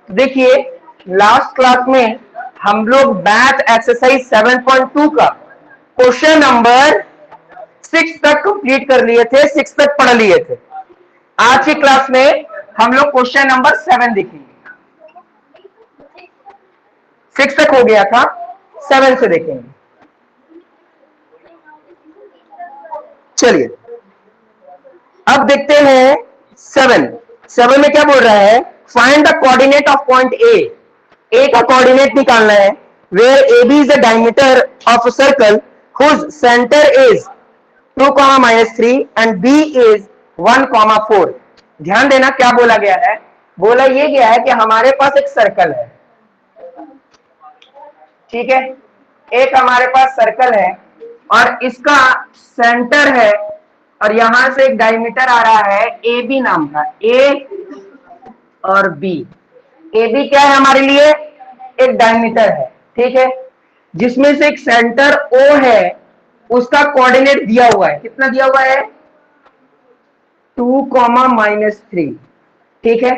देखिए last class में हम लोग मैथ एक्सरसाइज 7.2 का क्वेश्चन नंबर 6 तक कंप्लीट कर लिए थे, 6 तक पढ़ लिए थे। आज की क्लास में हम लोग क्वेश्चन नंबर 7 देखेंगे। 6 तक हो गया था, 7 से देखेंगे। चलिए अब देखते हैं 7 में क्या बोल रहा है, find the coordinate of point A का कोऑर्डिनेट निकालना है, where A B is the diameter of a circle whose centre is 2, -3 and B is 1, 4। ध्यान देना क्या बोला गया है, बोला ये गया है कि हमारे पास एक सर्कल है, ठीक है, एक हमारे पास सर्कल है और इसका सेंटर है और यहां से एक डायमीटर आ रहा है ए बी नाम का, ए और बी। ए बी क्या है हमारे लिए, एक डायमीटर है, ठीक है, जिसमें से एक सेंटर ओ है, उसका कोऑर्डिनेट दिया हुआ है, कितना दिया हुआ है 2, -3, ठीक है,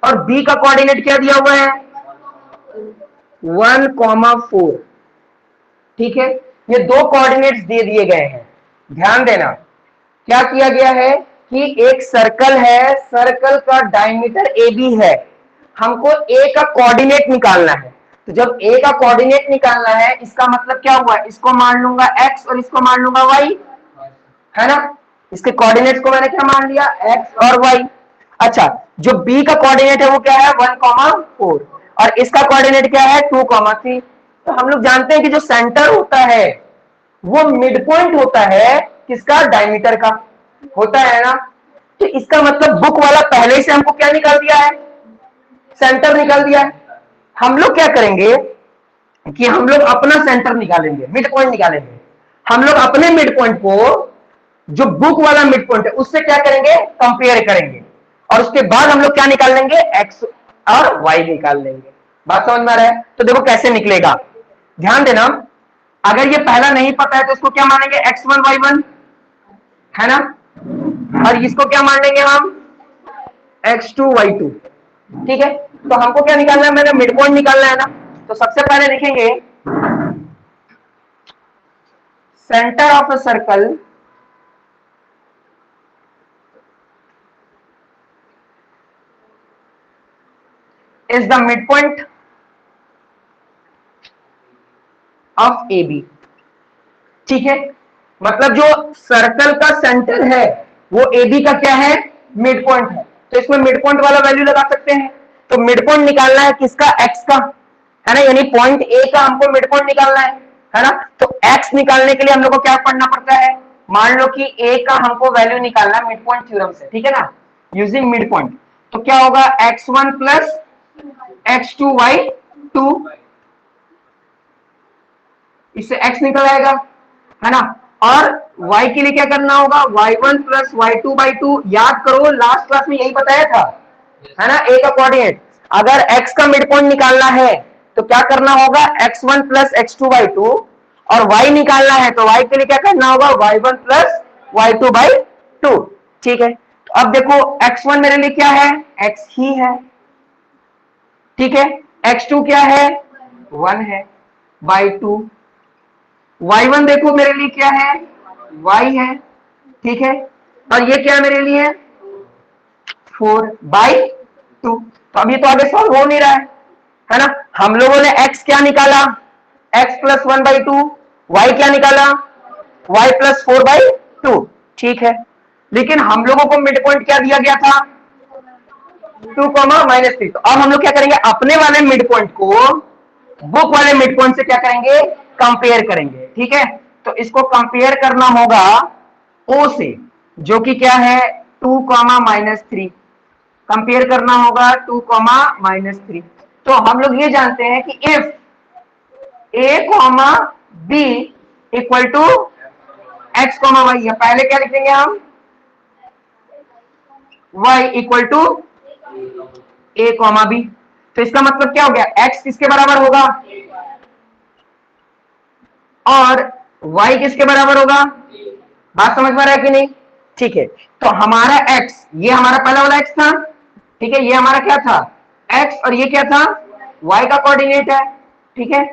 और बी का कोऑर्डिनेट क्या दिया हुआ है 1, 4, ठीक है। ये दो कोऑर्डिनेट्स दे दिए गए हैं। ध्यान देना क्या किया गया है कि एक सर्कल है, सर्कल का डायमीटर ए बी है, हमको ए का कोऑर्डिनेट निकालना है। तो जब ए का कोऑर्डिनेट निकालना है, इसका मतलब क्या हुआ, इसको मान लूंगा एक्स और इसको मान लूंगा वाई, है ना। इसके कोऑर्डिनेट्स को मैंने क्या मान लिया, एक्स और वाई। अच्छा, जो बी का कोऑर्डिनेट है वो क्या है 1, 4 और इसका कोऑर्डिनेट क्या है 2, 3। तो हम लोग जानते हैं कि जो सेंटर होता है वो मिड पॉइंट होता है, किसका, डायमीटर का होता है ना। तो इसका मतलब बुक वाला पहले से हमको क्या निकाल दिया है, सेंटर निकाल दिया है। हम लोग क्या करेंगे कि हम लोग अपना सेंटर निकालेंगे, मिड पॉइंट निकालेंगे। हम लोग अपने मिड पॉइंट को जो बुक वाला मिड पॉइंट है उससे क्या करेंगे, कंपेयर करेंगे और उसके बाद हम लोग क्या निकाल लेंगे, एक्स और वाई निकाल लेंगे। बात समझ में आ रहा है। तो देखो कैसे निकलेगा, ध्यान देना, अगर ये पहला नहीं पता है तो इसको क्या मानेंगे x1 y1, है ना, और इसको क्या मान लेंगे हम x2 y2, ठीक है। तो हमको क्या निकालना है, मैंने मिड पॉइंट निकालना है ना। तो सबसे पहले लिखेंगे centre of a circle is the mid point of A B, ठीक है। मतलब जो सर्कल का सेंटर है वो ए बी का क्या है, मिड पॉइंट है। तो इसमें मिड पॉइंट वाला वैल्यू लगा सकते हैं। तो मिड पॉइंट निकालना है किसका, एक्स का, है ना, यानी पॉइंट ए का हमको मिड पॉइंट निकालना है ना। तो एक्स निकालने के लिए हम लोग को क्या पढ़ना पड़ता है, मान लो कि ए का हमको वैल्यू निकालना है मिड पॉइंट थ्योरम से, ठीक है ना, यूजिंग मिड पॉइंट। तो क्या होगा x1 प्लस x2 y2, इससे x निकल आएगा, है ना। और y के लिए क्या करना होगा, y1 प्लस y2/2। याद करो लास्ट क्लास में यही बताया था, है ना, a का कोऑर्डिनेट। अगर x का मिड पॉइंट निकालना है तो क्या करना होगा, x1 प्लस x2/2, और y निकालना है तो y के लिए क्या करना होगा, y1 प्लस y2/2, ठीक है। तो अब देखो x1 मेरे लिए क्या है, x ही है, ठीक है, x2 क्या है 1 है बाई 2, y1 देखो मेरे लिए क्या है, y है, ठीक है, और ये क्या मेरे लिए 4/2। तो अभी तो आगे सॉल्व हो नहीं रहा है ना। हम लोगों ने x क्या निकाला, x प्लस 1/2, y क्या निकाला, y प्लस 4/2, ठीक है। लेकिन हम लोगों को मिड पॉइंट क्या दिया गया था 2, -3। तो अब हम लोग क्या करेंगे, अपने वाले मिड पॉइंट को बुक वाले मिड पॉइंट से क्या करेंगे, कंपेयर करेंगे, ठीक है। तो इसको कंपेयर करना होगा ओ से, जो कि क्या है 2, -3, कंपेयर करना होगा 2, -3। तो हम लोग ये जानते हैं कि if a, b equal to x, y, या पहले क्या लिखेंगे हम, y equal to a, b। तो इसका मतलब क्या हो गया, x किसके बराबर होगा और y किसके बराबर होगा। बात समझ में आ रहा है कि नहीं, ठीक है। तो हमारा x, ये हमारा पहला वाला x था, ठीक है, ये हमारा क्या था x और ये क्या था, y का कोऑर्डिनेट है, ठीक है।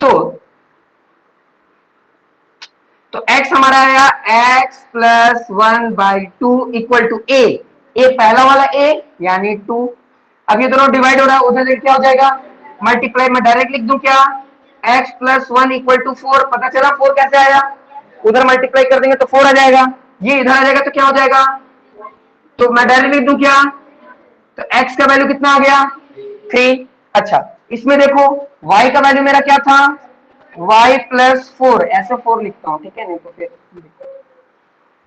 तो x हमारा आया x plus 1/2 equal to a, पहला वाला a यानी 2। अब ये दोनों डिवाइड हो रहा है, उधर क्या हो जाएगा मल्टीप्लाई, मैं डायरेक्ट लिख दूं क्या, x प्लस 1 इक्वल टू 4, पता चला 4 कैसे आया, उधर मल्टीप्लाई कर देंगे तो 4 आ जाएगा, ये इधर आ जाएगा तो क्या हो जाएगा, तो मैं डायरेक्ट लिख दूं क्या, तो x का वैल्यू कितना आ गया 3। अच्छा इसमें देखो y का वैल्यू मेरा क्या था, y प्लस 4, ऐसे 4 लिखता हूं, ठीक है, नहीं तो फिर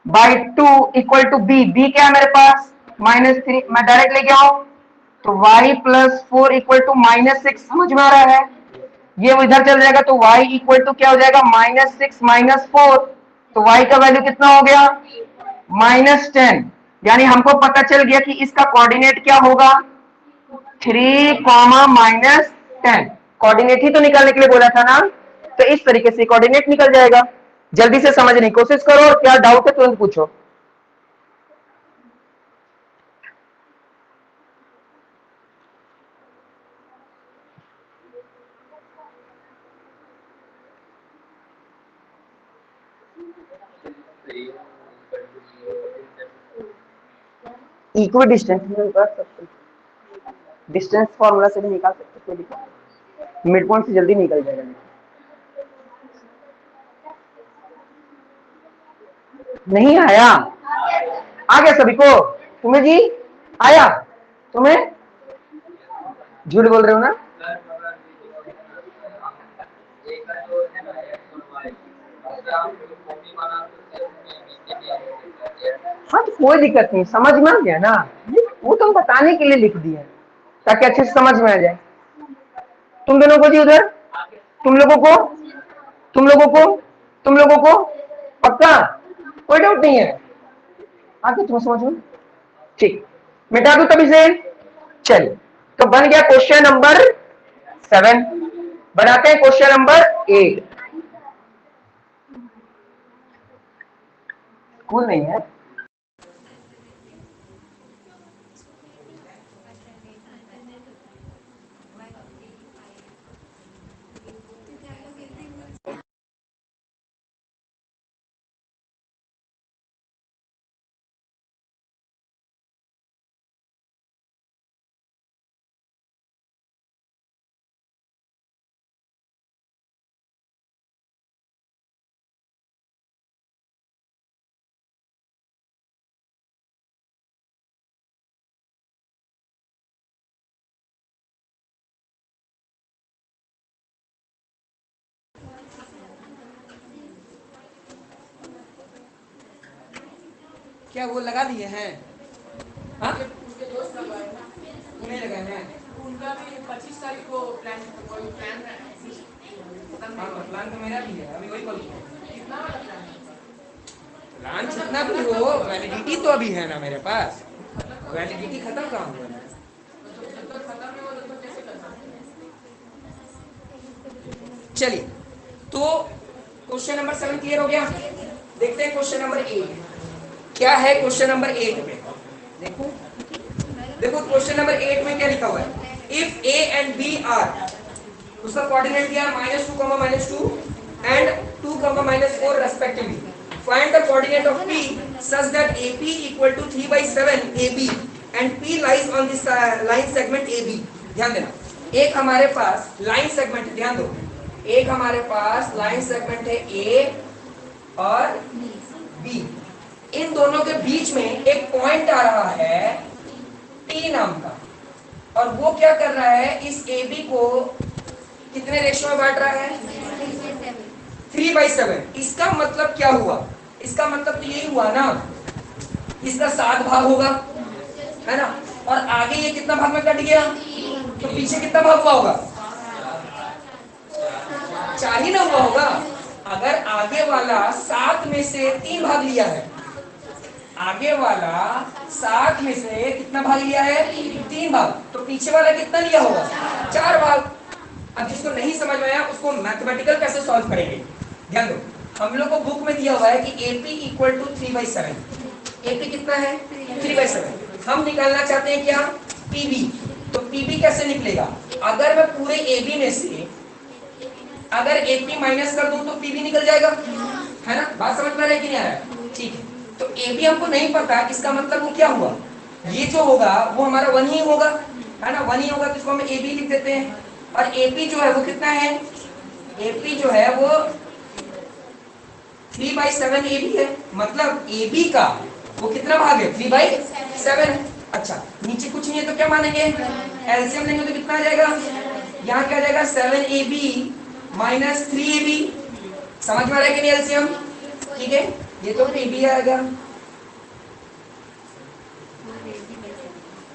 by 2 equal to b, b क्या है मेरे पास -3, मैं डायरेक्ट लेके आऊं तो y प्लस 4 इक्वल टू -6, समझ में आ रहा है, ये इधर चल जाएगा तो y इक्वल टू क्या हो जाएगा -6 -4, तो y का वैल्यू कितना हो गया -10, यानी हमको पता चल गया कि इसका कोऑर्डिनेट क्या होगा 3, -10, कोऑर्डिनेट ही तो निकालने के लिए बोला था ना, तो इस तरीके से कोऑर्डिनेट निकल जाएगा। जल्दी से समझने की कोशिश करो और क्या डाउट है तुरंत पूछो। इक्वी डिस्टेंस निकाल सकते, डिस्टेंस फॉर्मूला से भी निकाल सकते, कोई दिक्कत नहीं, मिड पॉइंट से जल्दी निकल जाएगा। नहीं आया, आ गया सभी को, तुम्हें जी आया, तुम्हें झूठ बोल रहे हो ना, हाँ तो कोई दिक्कत नहीं, समझ में आ गया ना, वो तुम बताने के लिए लिख दिया ताकि अच्छे से समझ में आ जाए। तुम दोनों को जी उधर, तुम लोगों को, तुम लोगों को, तुम लोगों को पक्का कोई डाउट नहीं है, आगे तुम समझ में, ठीक, मिटा दू तभी से, चलिए तो बन गया क्वेश्चन नंबर 7, बनाते हैं क्वेश्चन नंबर 8, कूल नहीं है, क्या वो लगा दिए हैं, हाँ नहीं लगाए हैं, उनका भी 25 तारीख को प्लान है, हाँ प्लान तो मेरा भी है, अभी वही बोलूँ कितना प्लान जितना भी हो, वैलिडिटी तो अभी है ना मेरे पास, वैलिडिटी खत्म कहाँ हुआ है, चलिए तो क्वेश्चन नंबर 7 क्लियर हो गया, देखते हैं क्वेश्चन नंबर 8 क्या है। क्वेश्चन नंबर 8 में देखो, देखो क्वेश्चन नंबर 8 में क्या लिखा हुआ है, if A and B are, उसका कोऑर्डिनेट दिया -2, -2 and 2, -4 respectively, find the coordinate of P such that AP equal to 3/7 AB and P lies on this line segment AB। ध्यान देना, एक हमारे पास लाइन सेगमेंट, ध्यान दो, एक हमारे पास लाइन सेगमेंट है A और B, इन दोनों के बीच में एक पॉइंट आ रहा है T नाम का, और वो क्या कर रहा है, इस AB को कितने रेशियो में बांट रहा है 3/7। इसका मतलब क्या हुआ, इसका मतलब तो यही हुआ ना, इसका 7 भाग होगा, है ना, और आगे ये कितना भाग में कट गया, तो पीछे कितना भाग हुआ होगा, 4 ही ना हुआ होगा। अगर आगे वाला 7 में से 3 भाग लिया है, आगे वाला 7 में से कितना भाग लिया है 3 भाग, तो पीछे वाला कितना लिया होगा 4 भाग। अब जिसको नहीं समझ में आया उसको मैथमेटिकल कैसे सॉल्व करेंगे, ध्यान दो, हम लोग को बुक में दिया हुआ है कि AP इक्वल टू 3/7, AP कितना है 3/7, हम निकालना चाहते हैं क्या PB, तो पीबी कैसे निकलेगा? अगर मैं पूरे एबी में से अगर एपी माइनस कर दूं तो पीबी निकल जाएगा, है ना? बात समझ में आ रहा है कि नहीं आ रहा है? ठीक है, तो एबी हमको नहीं पता, इसका मतलब वो क्या हुआ, ये जो होगा वो हमारा 1 ही होगा, है ना? 1 ही होगा, तो इसको हम एबी लिख देते हैं। और एपी जो है वो कितना है? एपी जो है वो 3/7 एबी है, मतलब एबी का वो कितना भाग है? 3/7। अच्छा, नीचे कुछ नहीं है तो क्या मानेंगे? एलसीएम लेंगे तो कितना आ जाएगा? यहाँ क्या आ जाएगा? 7ab minus 3ab। समझ में आ रहा है कि नहीं एलसीएम? ठीक है, ये तो पीबी आएगा।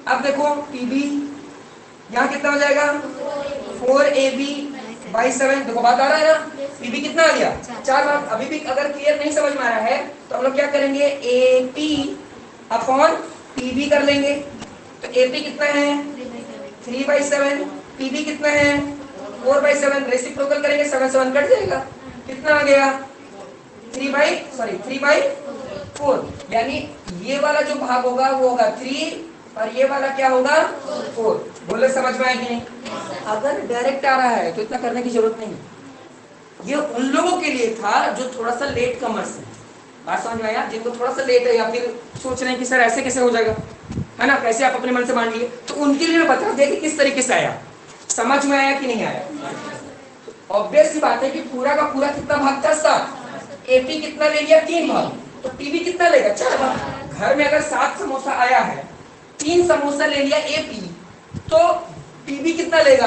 अब देखो पीबी यहाँ कितना हो जाएगा? 4ab/7। देखो बात आ रहा है ना? पीबी कितना आ गया? 4 बार। अभी भी अगर क्लियर नहीं समझ में आ रहा है तो हम लोग क्या करेंगे? एपी अपॉन पीबी कर लेंगे। तो एपी कितना है? 3/7। पीबी कितना है? 4/7। रेसिप्रोकल करेंगे, 7 कट जाएगा, कितना आ गया? 3/4। यानी ये वाला जो भाग होगा वो होगा 3 और ये वाला क्या होगा? 4। बोले समझ में आया कि नहीं? अगर डायरेक्ट आ रहा है तो इतना करने की जरूरत नहीं, ये उन लोगों के लिए था जो थोड़ा सा लेट कमर्स है। बात समझ में आया? जिनको थोड़ा सा लेट है या फिर सोच रहे हैं कि सर ऐसे कैसे हो जाएगा, है ना? कैसे आप अपने मन से मान लिए, तो उनके लिए मैं बता दिया कि किस तरीके से आया। समझ में आया कि नहीं आया? ऑब्वियस सी बात है कि पूरा का पूरा कितना भाग था? 7। एपी कितना ले लिया? 3 भाग। तो पीबी कितना लेगा? 4 भाग। घर में अगर 7 समोसा आया है, 3 समोसा ले लिया एपी, तो पीबी कितना लेगा?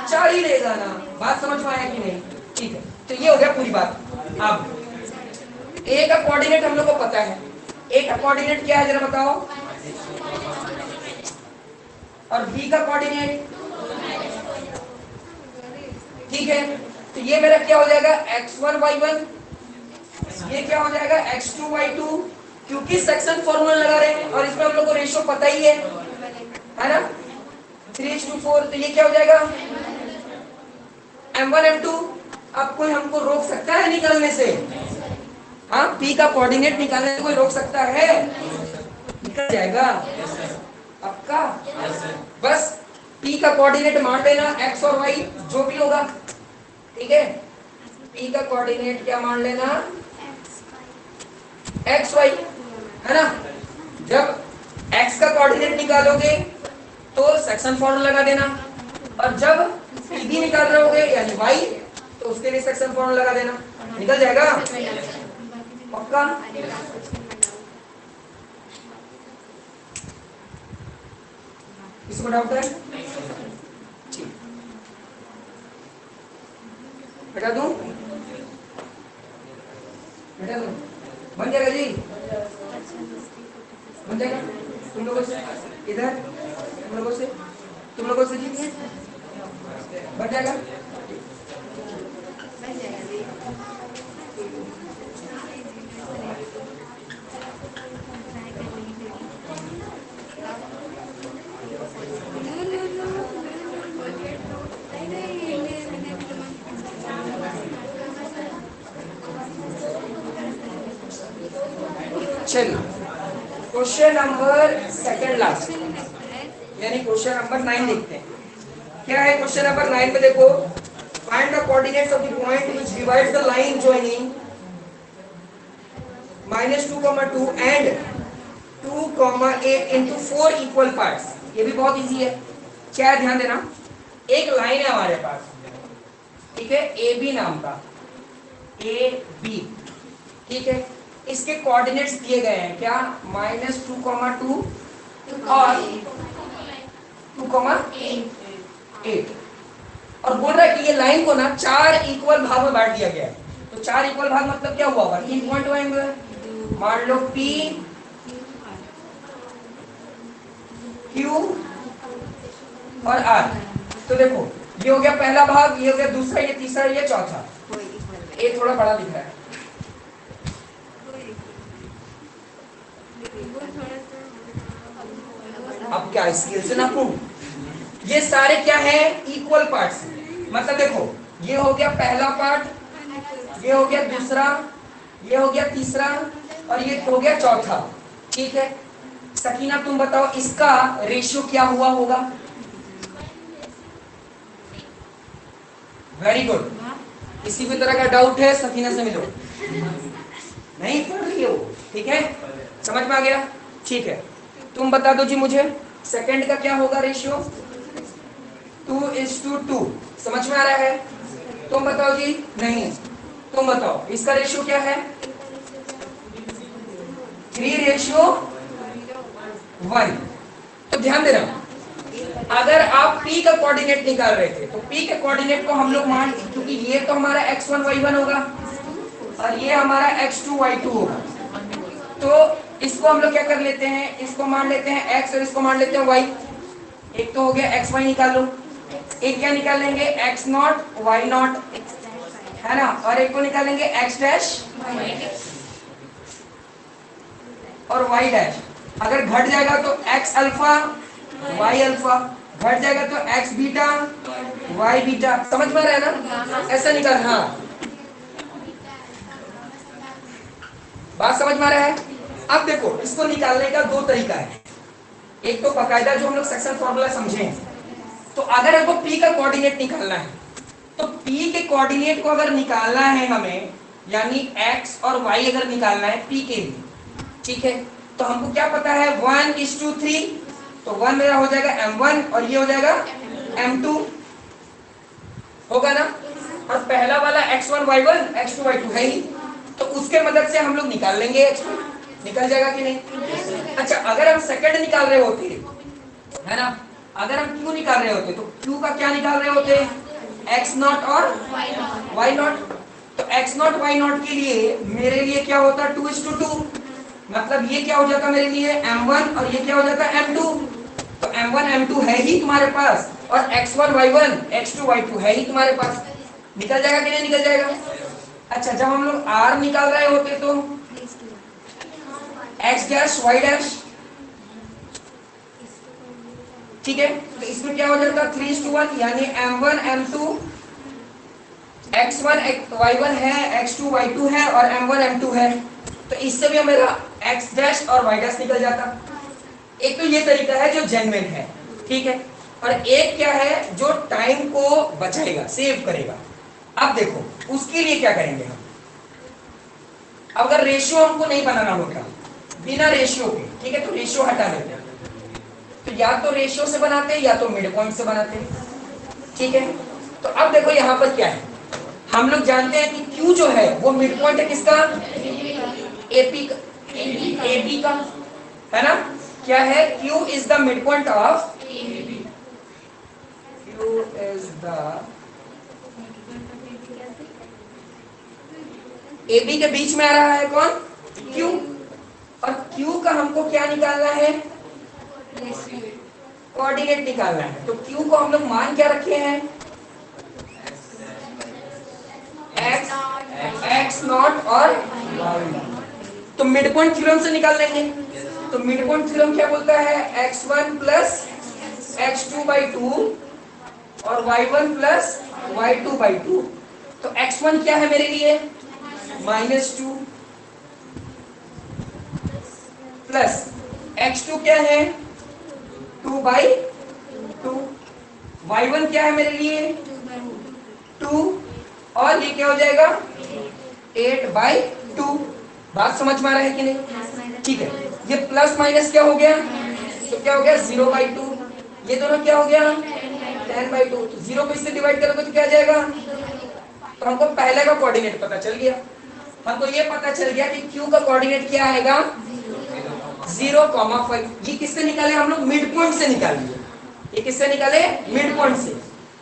4 ही लेगा ना। बात समझ में आया कि नहीं? ठीक है, तो ये हो गया पूरी बात। अब ए का कोऑर्डिनेट हम लोग को पता है। ए का कोऑर्डिनेट क्या है जरा बताओ? और बी का कोऑर्डिनेट? ठीक है, तो ये मेरा क्या हो जाएगा? x1 y1। ये क्या हो जाएगा? x2 y2। क्योंकि सेक्शन फॉर्मूला लगा रहे हैं और इसमें हम लोग को रेशियो पता ही है ना? 3:4। तो ये क्या हो जाएगा? m1 m2। अब कोई हमको रोक सकता है निकलने से? हाँ, p का कोऑर्डिनेट निकालने से कोई रोक सकता है? निकल जाएगा पक्का। बस p का कोऑर्डिनेट मान लेना x और y जो भी होगा, ठीक है? p का कोऑर्डिनेट क्या मान लेना? x y, है ना? जब x का कोऑर्डिनेट निकालोगे तो सेक्शन फॉर्मूला लगा देना, और जब p निकाल रहे होगे यानी y, तो उसके लिए सेक्शन फॉर्मूला लगा देना, निकल जाएगा पक्का। किसी को डाउट है? ठीक, बेटा दूं? बेटा दूं? बन जाएगा जी? बन जाएगा? तुम लोगों से इधर, तुम लोगों से जी बन जाएगा? चलिए क्वेश्चन नंबर सेकंड लास्ट, यानी क्वेश्चन नंबर 9 देखते हैं। क्या है क्वेश्चन नंबर 9 में? देखो, find the coordinates of the point which divides the line joining -2, 2 and 2, 8 into 4 equal parts. ये भी बहुत इजी है। क्या है ध्यान देना, एक लाइन है हमारे पास, ठीक है, ए बी नाम का, ए बी, ठीक है? इसके कोऑर्डिनेट्स दिए गए हैं क्या? -2, 2 और 2, 8। और बोल रहा है कि ये लाइन को ना 4 इक्वल भाग में बांट दिया गया है। तो 4 इक्वल भाग मतलब क्या हुआ होगा? 3 पॉइंट होंगे, मान लो P, Q और R। तो देखो, ये हो गया पहला भाग, ये हो गया दूसरा, ये तीसरा, ये चौथा। ये थोड़ा बड़ा दिख रहा है, अब क्या स्केल से नापूं? ये सारे क्या है? Equal parts. मतलब देखो, ये हो गया पहला पार्ट, ये हो गया दूसरा, ये हो गया तीसरा और ये हो गया चौथा, ठीक है? सकीना तुम बताओ इसका रेशियो क्या हुआ होगा? Very good. किसी भी तरह का डाउट है सकीना से मिलो। नहीं पढ़ रही हो, ठीक है, समझ में आ गया, ठीक है। तुम बता दो जी मुझे, सेकंड का क्या होगा रेशियो? 2:2, समझ में आ रहा है? तुम बताओ जी। नहीं, तुम बताओ इसका रेशियो क्या है? 3:1। तो ध्यान देना, अगर आप P का कोऑर्डिनेट निकाल रहे थे तो P के कोऑर्डिनेट को हम लोग मान, क्योंकि ये तो हमारा x1 y1 होगा और ये हमारा x2 y2 होगा, तो इसको हम लोग क्या कर लेते हैं, इसको मान लेते हैं x और इसको मान लेते हैं y। एक तो हो गया xy, निकाल लो। एक क्या निकाल लेंगे, x0 y0, है ना, और एक को निकालेंगे x डैश और y डैश। अगर घट जाएगा तो x अल्फा y अल्फा, घट जाएगा तो x बीटा y बीटा। समझ में आ रहा है ना? ऐसा निकाल, हाँ बात समझ में आ रहा है? अब देखो, इसको निकालने का दो तरीका है। एक तो बकायदा जो हम लोग सेक्शन फॉर्मूला समझे, तो अगर हमको P का कोऑर्डिनेट निकालना है तो P के कोऑर्डिनेट को अगर निकालना है हमें, यानी x और y अगर निकालना है P के लिए, ठीक है, तो हमको क्या पता है 1:3, तो 1 मेरा हो जाएगा m1 और ये हो जाएगा m2, होगा ना? और पहला वाला x1 y1 x2 y2 है ही, तो उसके मदद से हम लोग निकाल लेंगे x2, निकल जाएगा कि नहीं? अच्छा, अगर हम सेकंड निकाल रहे होते, है ना, अगर हम q निकाल रहे होते तो q का क्या निकाल रहे होते, x0 और y0, तो x0 y0 के लिए मेरे लिए क्या होता 2:2, मतलब ये क्या हो जाता मेरे लिए m1 और ये क्या हो जाता m2, तो m1 m2 है ही तुम्हारे पास और x1 y1 x2 y2 है ही तुम्हारे पास, निकल जाएगा कि नहीं निकल जाएगा? अच्छा, जब हम लोग r निकाल रहे होते तो x डैश y डैश, ठीक है, तो इसमें क्या हो जाता 3:1, यानी m1 m2 x1 y1 है, x2 y2 है और m1 m2 है, तो इससे भी मेरा x डैश और y डैश निकल जाता। एक तो ये तरीका है जो जेन्युइन है, ठीक है, और एक क्या है जो टाइम को बचाएगा, सेव करेगा। अब देखो उसके लिए क्या करेंगे हम, अगर रेशियो हमको नहीं बनाना होता, बिना रेशियो के, ठीक है, तो रेशियो हटा देते हैं, तो या तो रेशियो से बनाते हैं या तो मिड पॉइंट से बनाते हैं, ठीक है। तो अब देखो यहाँ पर क्या है, हम लोग जानते हैं कि Q जो है वो मिड पॉइंट है किसका, AP का, AB का, है ना, क्या है, Q is the mid point of, Q is the, AB के बीच में आ रहा है कौन, Q, और Q का हमको क्या निकालना है, कोऑर्डिनेट निकालना है, तो Q को हम लोग मान क्या रखे हैं, x0 और y0, तो मिड पॉइंट थ्योरम से निकाल लेंगे। तो मिड पॉइंट थ्योरम क्या बोलता है, x1 प्लस x2/2 और y1 प्लस y2/2, तो x1 क्या है मेरे लिए -2 प्लस x2 क्या है 2/2, y1 क्या है मेरे लिए 2 और ये क्या हो जाएगा 8/2। बात समझ में आ रहा है कि नहीं? ठीक है, ये प्लस माइनस क्या हो गया, तो क्या हो गया 0/2, ये दोनों क्या हो गया 10/2, तो 0 को इससे डिवाइड करोगे तो क्या आ जाएगा, तो हमको पहले का कोऑर्डिनेट पता चल गया, हमको ये पता चल गया कि Q का कोऑर्डिनेट क्या आएगा 0,5। ये किससे निकाले हम लोग, मिड पॉइंट से निकाले, ये किससे निकाले, मिड पॉइंट से।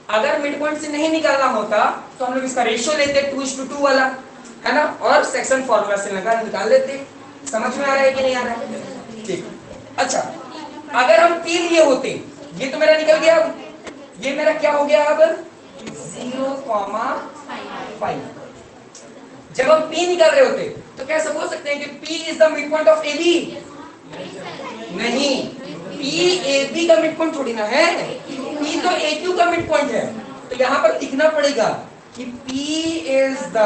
अगर मिड पॉइंट से नहीं निकालना होता तो हम लोग इसका रेशियो लेते 2:2 वाला, है ना, और सेक्शन फॉर्मूला से निकाल लेते। समझ में आ रहा है कि नहीं आ रहा है? ठीक। अच्छा, अगर हम P लिए होते, ये तो मेरा निकल गया, ये मेरा क्या हो गया अब 0,5। जब हम P निकाल रहे होते तो कैसे बोल सकते हैं कि P is the mid point of AB, नहीं, P AB का मिड पॉइंट थोड़ी ना है, P तो AQ का मिड पॉइंट है, तो यहां पर लिखना पड़ेगा कि P is the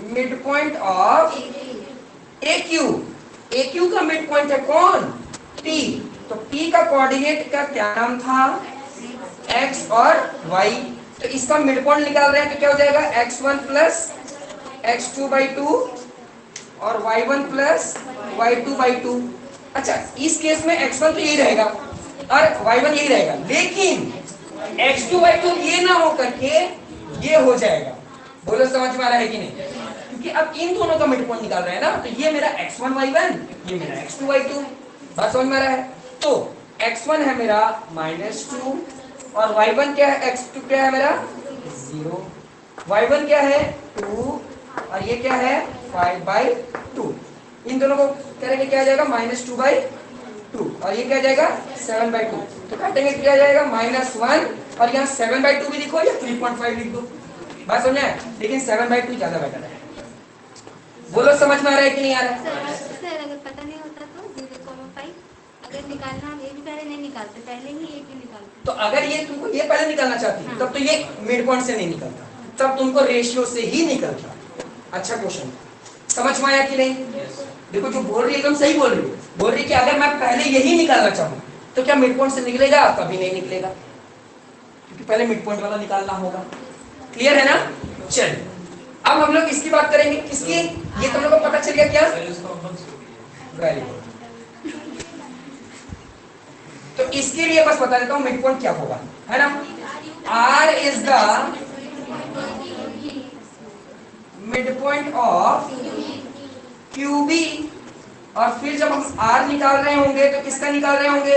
mid point of AQ, AQ का मिड पॉइंट है कौन, P, तो P का कोऑर्डिनेट का क्या नाम था x और y। तो इसका मिड पॉइंट निकाल रहे हैं तो क्या हो जाएगा x1 प्लस x2/2 और y1 प्लस y2/2। अच्छा इस केस में x1 तो यही रहेगा और y1 यही रहेगा, लेकिन x2/2 ये ना हो करके ये हो जाएगा। बोलो समझ में आ रहा है कि नहीं? क्योंकि अब इन दोनों का मिड पॉइंट निकाल रहे हैं ना, तो ये मेरा x1 y1, ये मेरा x2y2। बात समझ में आ रहा है? तो x1 है मेरा -2 और y1 क्या है, x2 क्या है मेरा 0, y1 क्या है 2 और ये क्या है 5/2। इन दोनों को करेंगे क्या आ जाएगा -2/2 और ये क्या आ जाएगा 7/2। तो काटेंगे क्या आ जाएगा -1 और यहाँ 7/2 भी लिखो या 3.5 लिख दो। बात समझ आए? लेकिन 7/2 ज्यादा बेटर है। बोलो समझ में आ रहा है कि नहीं आ रहा है? सर अगर पता नहीं होता तो 0,5 अगर निकालना, हम ये भी पहले नहीं निकालते, पहले ही एक ही निकालते। तो अगर ये तुमको ये पहले निकालना चाहती है तब तो ये मिड पॉइंट से नहीं निकलता, तब तुमको रेशियो से ही निकलता। अच्छा क्वेश्चन समझ में आया कि नहीं? देखो जो बोल रही है एकदम सही बोल रही है, बोल रही है कि अगर मैं पहले यही निकालना चाहूँ तो क्या मिड पॉइंट से निकलेगा? कभी नहीं निकलेगा, क्योंकि पहले मिड पॉइंट वाला निकालना होगा। क्लियर है ना? चलिए अब हम लोग इसकी बात करेंगे। किसकी? ये तुम लोग को पता चल गया क्या? Very good. तो इसके लिए बस बता देता हूं मिड पॉइंट क्या होगा, है ना? R is the mid point of QB। और फिर जब हम R निकाल रहे होंगे तो किसका निकाल रहे होंगे?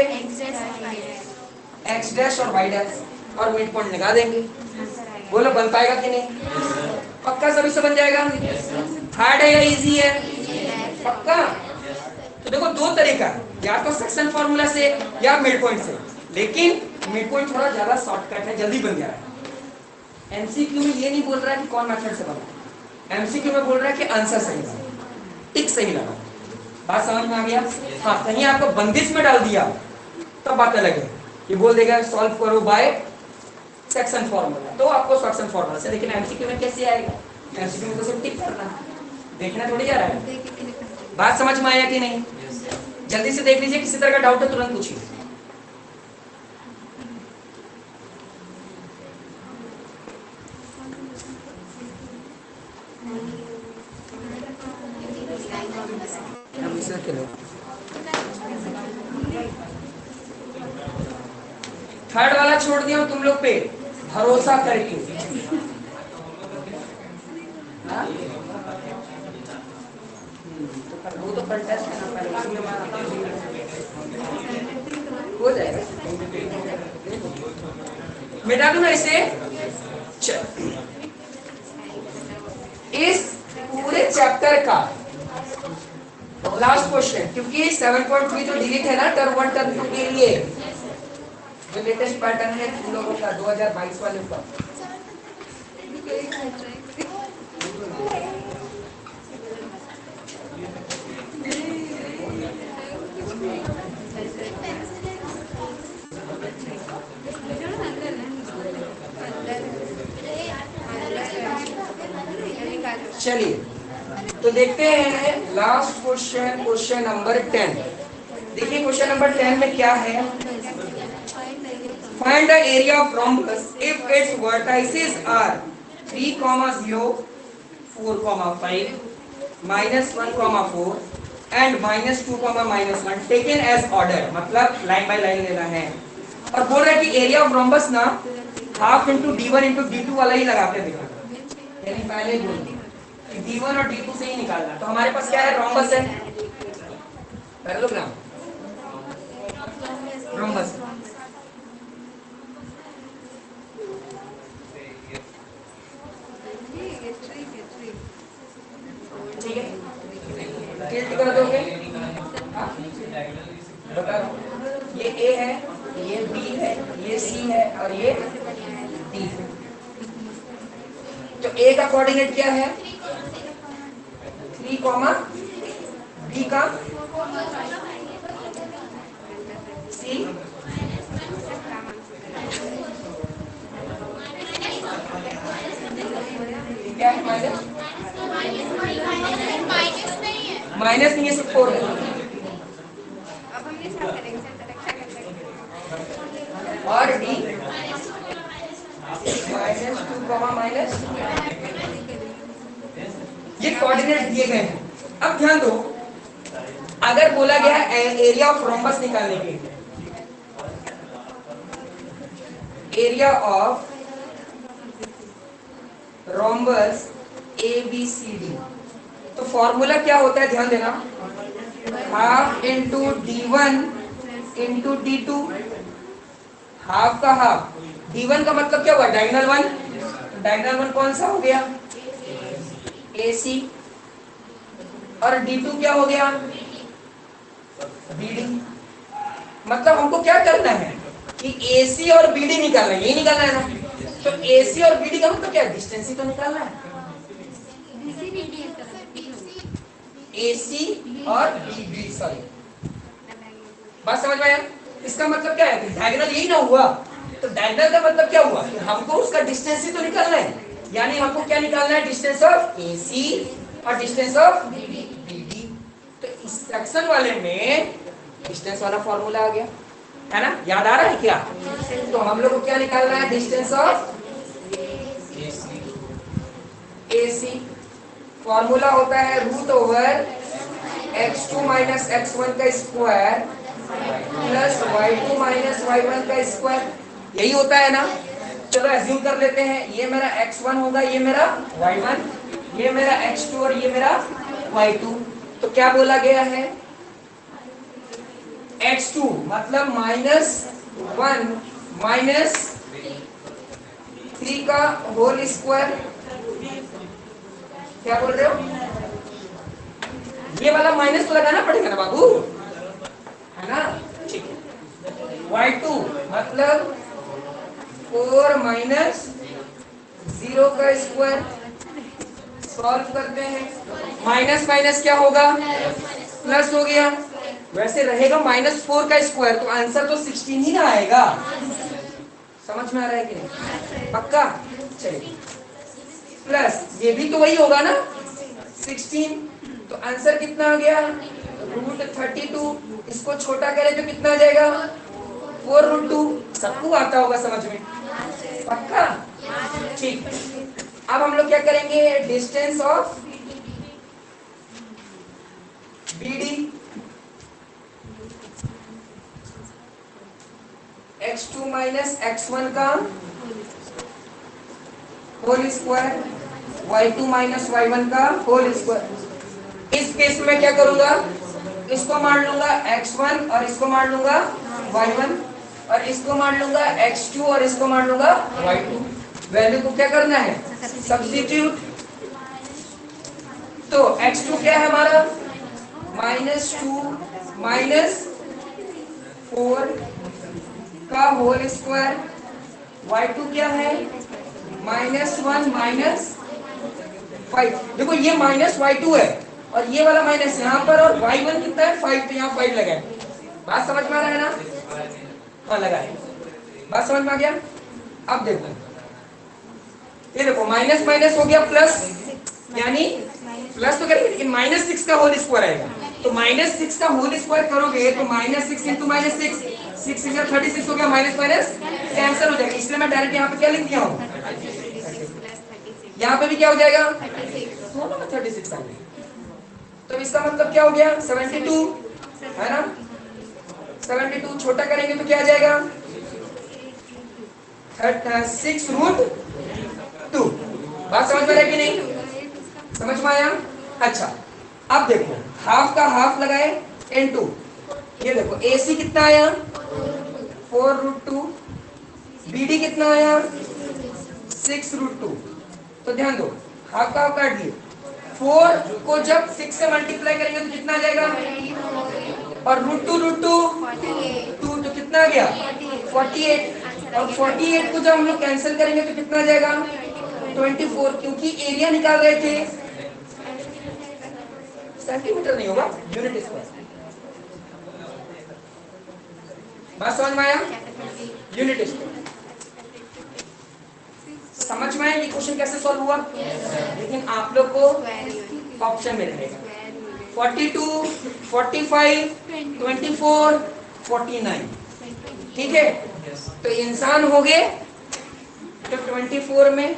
X डैश और Y डैश, और मिड पॉइंट लगा देंगे। बोलो बन पाएगा कि नहीं? पक्का सभी से बन जाएगा? हार्ड है या इजी है? पक्का? तो देखो दो तरीका है, या तो सेक्शन फॉर्मूला से या मिड पॉइंट से, लेकिन मिड पॉइंट थोड़ा ज्यादा शॉर्टकट है, जल्दी बन गया है। एमसीक्यू में ये नहीं बोल रहा है कि कौन मेथड से बना, एमसीक्यू में बोल रहा है कि आंसर सही लगा, टिक सही लगा। बात समझ में आ गया? हाँ, कहीं आपको बंदिश में डाल दिया तब बात अलग है, ये बोल देगा सॉल्व करो बाय सेक्शन फॉर्मूला, तो आपको सेक्शन फॉर्मूला से। लेकिन एमसीक्यू में कैसे आएगा? एमसीक्यू में तो सिर्फ टिक करना है, देखना थोड़ी जा रहा है। बात समझ में आया कि नहीं? जल्दी से देख लीजिए, किसी तरह का डाउट है तुरंत पूछिए। थर्ड वाला छोड़ दिया तुम लोग पे भरोसा करके। हाँ? वो तो कंटेस्ट है ना, हो जाएगा। मिटा दूं ना इसे? इस पूरे चैप्टर का लास्ट क्वेश्चन, क्योंकि 7.3 तो डिलीट है ना टर्म 1 टर्म 2 के लिए, जो लेटेस्ट पैटर्न है तुम लोगों का 2022 वाले का। चलिए तो देखते हैं लास्ट क्वेश्चन, क्वेश्चन नंबर 10। देखिए क्वेश्चन नंबर 10 में क्या है? Find the area of rhombus if its vertices are 3, 0, 4, 5, -1, 4 and -2, -1 taken as order। मतलब लाइन बाय लाइन लेना है। और बोल रहा है कि एरिया ऑफ rhombus ना half into D1 into D2 वाला ही लगा के दिखाना, यानी पहले ही बोल D1 और D2 से ही निकालना। तो हमारे पास क्या है? rhombus है, पैरेललोग्राम rhombus। ठीक है, टिल्ट कर दोगे। बता दो, ये A है, ये B है, ये C है और ये D है। तो A का कोऑर्डिनेट क्या है? 3, B का C, क्या है? माइनस नहीं है, सिर्फ 4 है। और D -2 माइनस, ये कोऑर्डिनेट दिए गए हैं। अब ध्यान दो, अगर बोला गया है एरिया ऑफ रोम्बस निकालने के लिए, एरिया ऑफ रोम्बस ABCD, तो फॉर्मूला क्या होता है, ध्यान देना, half into D1 into D2, half का हाफ, D1 का मतलब क्या हुआ, डायगोनल वन, डायगोनल वन कौन सा हो गया, AC, और D2 क्या हो गया, BD। मतलब हमको क्या करना है कि AC और BD निकालना है, यही निकालना है ना। तो AC और BD का मतलब क्या है, डिस्टेंस ही तो निकालना है, AC और BD, सॉरी, बात समझ में आया। इसका मतलब क्या है, डायगोनल यही ना हुआ, तो डायगोनल का मतलब क्या हुआ, हमको उसका डिस्टेंस ही तो निकालना है, यानी हमको क्या निकालना है, डिस्टेंस ऑफ AC और डिस्टेंस ऑफ BD। तो इस सेक्शन वाले में डिस्टेंस वाला फॉर्मूला आ गया है ना, याद आ रहा है क्या। तो हम लोग को क्या निकालना है, डिस्टेंस ऑफ AC, फॉर्मूला होता है √x2 माइनस x1 का square plus y2 minus y1 का स्क्वायर, यही होता है ना। चलो एज्यूम कर लेते हैं, ये मेरा x1 होगा, ये मेरा y1, ये मेरा x2 और ये मेरा y2। तो क्या बोला गया है, x2 मतलब -1 माइनस 3 का होल स्क्वायर, क्या बोल रहे हो, ये वाला माइनस तो लगाना पड़ेगा ना बाबू, है ना, ठीक है। y2 मतलब 4 माइनस 0 का स्क्वायर, सॉल्व करते हैं, माइनस माइनस क्या होगा, प्लस हो गया, वैसे रहेगा -4 का स्क्वायर, तो आंसर तो 16 ही ना आएगा, समझ में आ रहा है कि नहीं, पक्का, चलिए, प्लस ये भी तो वही होगा ना 16, तो आंसर कितना आ गया, √32, इसको छोटा करें तो कितना आ जाएगा, 4√2, सबको आता होगा समझ में, पक्का, ठीक। अब हम लोग क्या करेंगे, distance of BD, x2 minus x1 का whole square, y2 minus y1 का होल स्क्वायर। इस केस में क्या करूंगा, इसको मान लूंगा x1 और इसको मान लूंगा y1, और इसको मान लूंगा x2 और इसको मान लूंगा y2। वैल्यू को क्या करना है, सब्स्टिट्यूट। तो x2 क्या है हमारा, -2 माइनस 4 का होल स्क्वायर, y2 क्या है, -1 माइनस 5। देखो ये -y2 है और ये वाला माइनस यहाँ पर, और y1 कितना है 5, तो यहाँ 5 लगाए। बात समझ में आ रहा है ना, हाँ लगाए, बात समझ में आ गया। अब देखो, ये देखो माइनस माइनस हो गया प्लस, यानी प्लस तो करेंगे लेकिन -6 का होल स्क्वायर आएगा, तो -6 का होल स्क्वायर करोगे तो -6 इंटू -6, 6 6 36 हो गया, माइनस माइनस कैंसिल हो जाएगा, इसलिए मैं डायरेक्ट यहाँ पे क्या लिख दिया हूँ, यहाँ पे भी क्या हो जाएगा, दोनों में 36 आ गया, तो इसका मतलब क्या हो गया, 72 है ना, 72 छोटा करेंगे तो क्या आ जाएगा, 6√2। बात समझ में आ रही कि नहीं, समझ में आया। अच्छा अब देखो, हाफ का हाफ लगाए इनटू, ये देखो AC कितना आया 4√2, BD कितना आया 6√2। तो ध्यान दो, हाफ का हाफ काट दिए, 4 को जब 6 से मल्टीप्लाई करेंगे तो कितना आ जाएगा, और √2 तो कितना आ गया 48, और 48 को जब हम लोग कैंसिल करेंगे तो कितना आ जाएगा 24, क्योंकि एरिया निकाल रहे थे, सेंटीमीटर नहीं होगा, यूनिट स्क्वायर। बात समझ में आया, यूनिट स्क्वायर। समझ में आया ये क्वेश्चन कैसे सॉल्व हुआ, लेकिन आप लोग को ऑप्शन में रहेगा 42, 45, 24, 49, ठीक है। तो इंसान हो गए तो 24 में,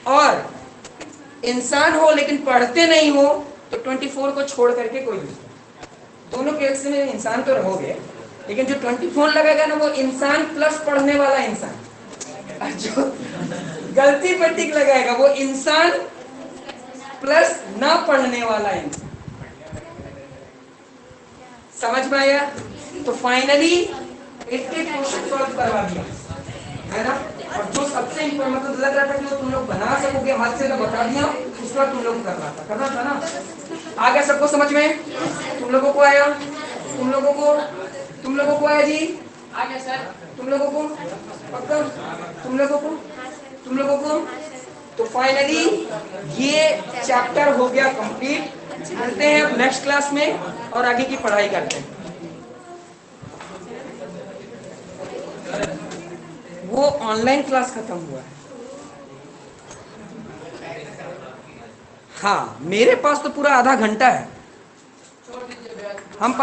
और इंसान हो लेकिन पढ़ते नहीं हो तो 24 को छोड़ करके कोई भी, दोनों केस में इंसान तो रहोगे, लेकिन जो 24 लगेगा ना वो इंसान प्लस पढ़ने वाला इंसान, और जो गलती पर टिक लगाएगा वो इंसान प्लस ना पढ़ने वाला इंसान। समझ में आया? तो फाइनली 80 क्वेश्चन सॉल्व करवा दिया है ना। और जो सबसे इम्पोर्टेंट मतलब लग रहा था कि वो तुम लोग बना सकोगे हाथ से, तो बता दिया, उसका तुम लोग करना था ना। आ गया सबको समझ में? तुम लोगों को आया? तुम लोगों को आया जी? आ गया सर। तुम लोगों को पक्का? तुम लोगों को तो फाइनली ये चैप्टर हो गया कंप्लीट। मिलते हैं अब नेक्स्ट क्लास में और आगे की पढ़ाई करते हैं। वो ऑनलाइन क्लास खत्म हुआ है। हाँ, मेरे पास तो पूरा आधा घंटा है। हम